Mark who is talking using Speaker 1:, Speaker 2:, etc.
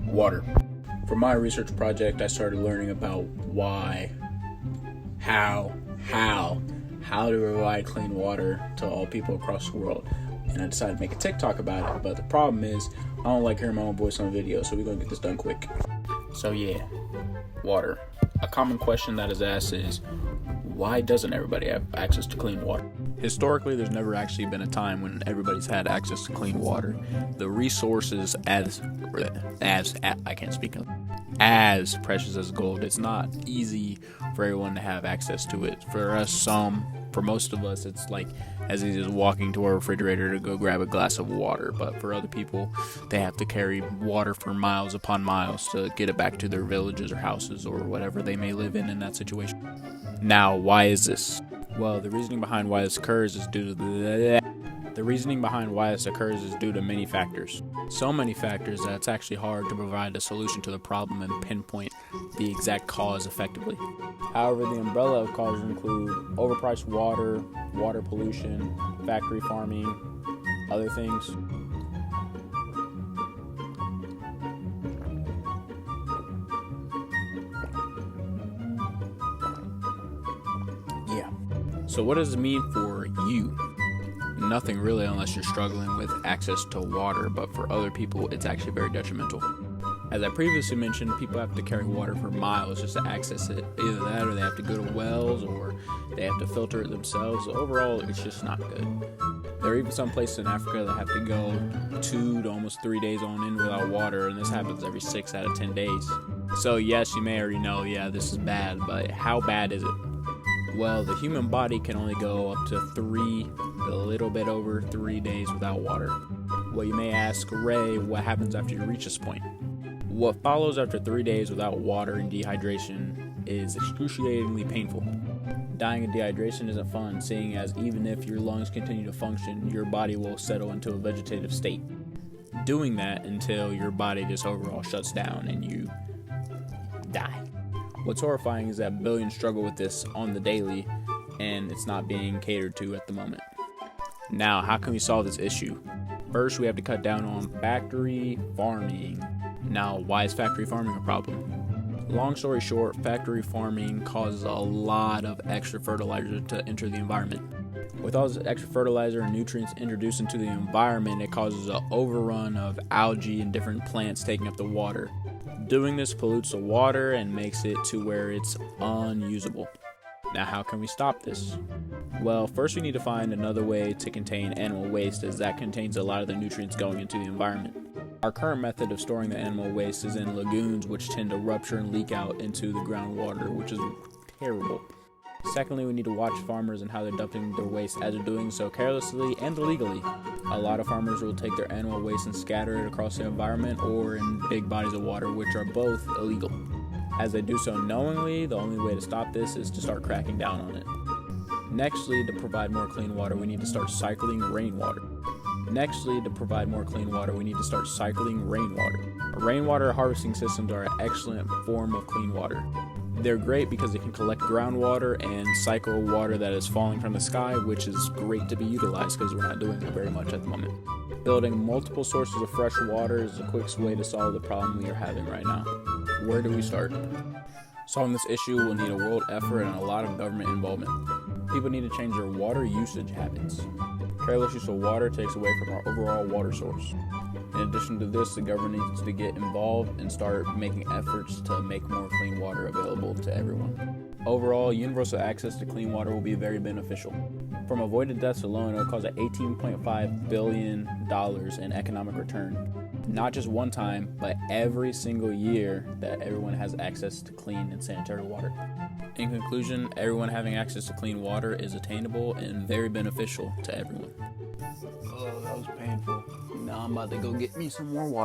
Speaker 1: Water. For my research project, I started learning about why, how to provide clean water to all people across the world. And I decided to make a TikTok about it. But the problem is, I don't like hearing my own voice on video, so we're going to get this done quick. So yeah, water. A common question that is asked is, why doesn't everybody have access to clean water? Historically, there's never actually been a time when everybody's had access to clean water. The resources as precious as gold. It's not easy for everyone to have access to it. For most of us, it's like as easy as walking to our refrigerator to go grab a glass of water. But for other people, they have to carry water for miles upon miles to get it back to their villages or houses or whatever they may live in that situation. Now, why is this? Well, the reasoning behind why this occurs is due to many factors. So many factors that it's actually hard to provide a solution to the problem and pinpoint the exact cause effectively. However, the umbrella of causes include overpriced water, water pollution, factory farming, other things. Yeah. So what does it mean for you? Nothing really, unless you're struggling with access to water, but for other people it's actually very detrimental. As I previously mentioned, people have to carry water for miles just to access it. Either that or they have to go to wells or they have to filter it themselves. Overall, it's just not good. There are even some places in Africa that have to go 2 to almost 3 days on end without water, and this happens every 6 out of 10 days. So yes, you may already know, this is bad, but how bad is it? Well, the human body can only go up to a little bit over 3 days without water. Well, you may ask, Ray, what happens after you reach this point? What follows after 3 days without water and dehydration is excruciatingly painful. Dying of dehydration isn't fun, seeing as even if your lungs continue to function, your body will settle into a vegetative state. Doing that until your body just overall shuts down and you die. What's horrifying is that billions struggle with this on the daily, and it's not being catered to at the moment. Now, how can we solve this issue? First, we have to cut down on factory farming. Now, why is factory farming a problem? Long story short, factory farming causes a lot of extra fertilizer to enter the environment. With all this extra fertilizer and nutrients introduced into the environment, it causes an overrun of algae and different plants taking up the water. Doing this pollutes the water and makes it to where it's unusable. Now, how can we stop this? Well, first we need to find another way to contain animal waste, as that contains a lot of the nutrients going into the environment. Our current method of storing the animal waste is in lagoons, which tend to rupture and leak out into the groundwater, which is terrible. Secondly, we need to watch farmers and how they're dumping their waste, as they're doing so carelessly and illegally. A lot of farmers will take their animal waste and scatter it across the environment or in big bodies of water, which are both illegal. As they do so knowingly, the only way to stop this is to start cracking down on it. Nextly, to provide more clean water, we need to start cycling rainwater. Rainwater harvesting systems are an excellent form of clean water. They're great because they can collect groundwater and cycle water that is falling from the sky, which is great to be utilized because we're not doing it very much at the moment. Building multiple sources of fresh water is the quickest way to solve the problem we are having right now. Where do we start? Solving this issue will need a world effort and a lot of government involvement. People need to change their water usage habits. Careless use of water takes away from our overall water source. In addition to this, the government needs to get involved and start making efforts to make more clean water available to everyone. Overall, universal access to clean water will be very beneficial. From avoided deaths alone, it will cause $18.5 billion in economic return. Not just one time, but every single year that everyone has access to clean and sanitary water. In conclusion, everyone having access to clean water is attainable and very beneficial to everyone. Oh, that was painful. Now I'm about to go get me some more water.